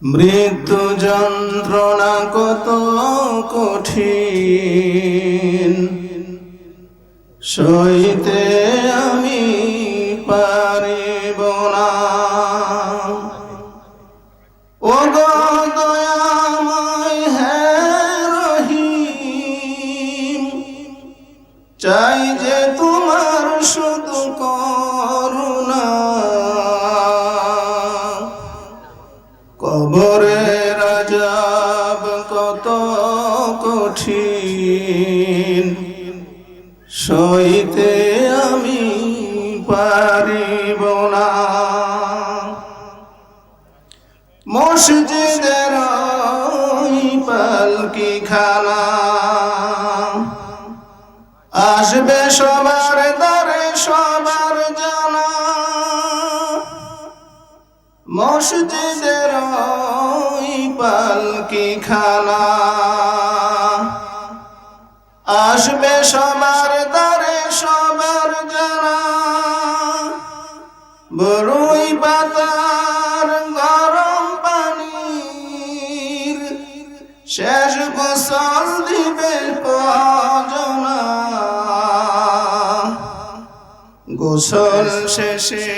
মৃত্যু যন্ত্রণা কত কঠিন, সইতে আমি পারিব না। ও গো দয়াময় হে রহিম, চাই যে তোমার শুধু করুণা। কবরের আযাব কত কঠিন, সইতে আমি পারিব না। মসজিদের ওই পালকিখানা আসবে সবার দ্বারে সবার জানা। মসজিদের ওই পালকিখানা আসবে সবার দ্বারে সবার জানা। বরুই পাতার গরম পানির শেষ গোসল দিবে কজনা। গোসল শেষে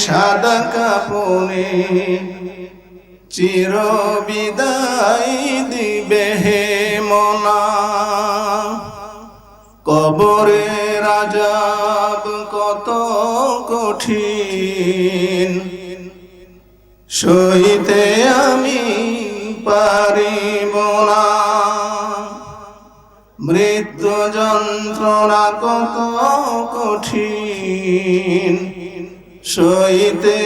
সাদা কাপড়ে চির বিদায় দিবে হে মনা। কবরের আযাব কত কঠিন, সইতে আমি পারিব না। মৃত্যু যন্ত্রণা কত কঠিন, সইতে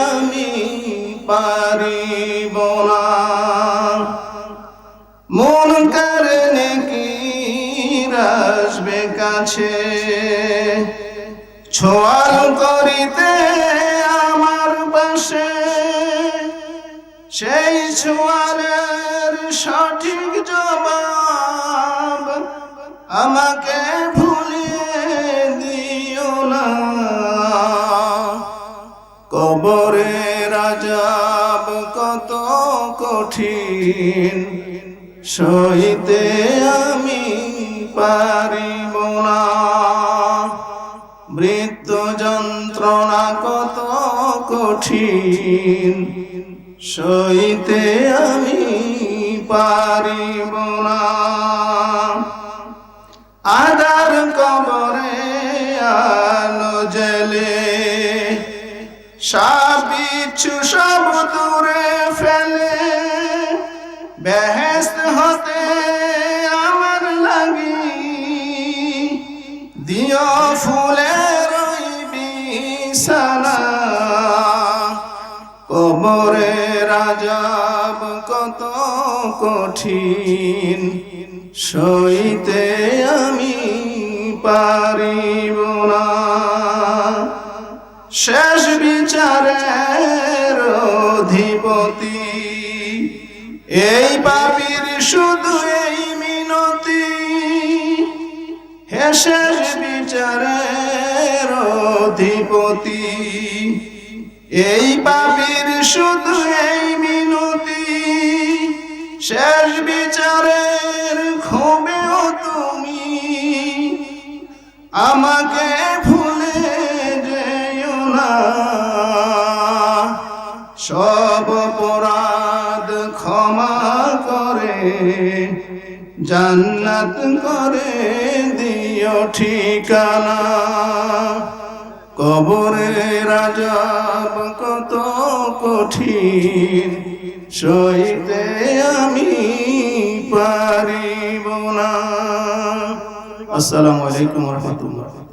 আমি পারিব না। মুনকার নেকির আসবে কাছে, ছোঁয়াল করিতে আমার পাশে। সেই ছোঁয়ালের সঠিক জবাব আমাকে ভুলিয়ে দিও না। কবরের আযাব কত কঠিন, সইতে আমি পারিব না। মৃত্যু যন্ত্রণা কত কঠিন, সইতে আমি পারিব না। আদার কবরে আলো জ্বেলে সাপ বিচ্ছু সব দূরে ফেলে। বেহেশত হতে আমার লাগি দিও ফুলের ওই বিছানা। কবরের আযাব কত কঠিন, সইতে আমি পারিব না। শেষ বিচারের অধিপতি এই পাপীর শুধু এই মিনতি। হে শেষ বিচারের অধিপতি এই পাপীর শুধু এই মিনতি। শেষ বিচারের ক্ষোভেও তুমি আমাকে ভুলে যেও না। সব অপরাধ ক্ষমা করে জান্নাত করে দিও ঠিকানা। কবরের আযাব কত কঠিন, সইতে আমি পারিব না। আসসালামু আলাইকুম ওয়া রাহমাতুল্লাহ।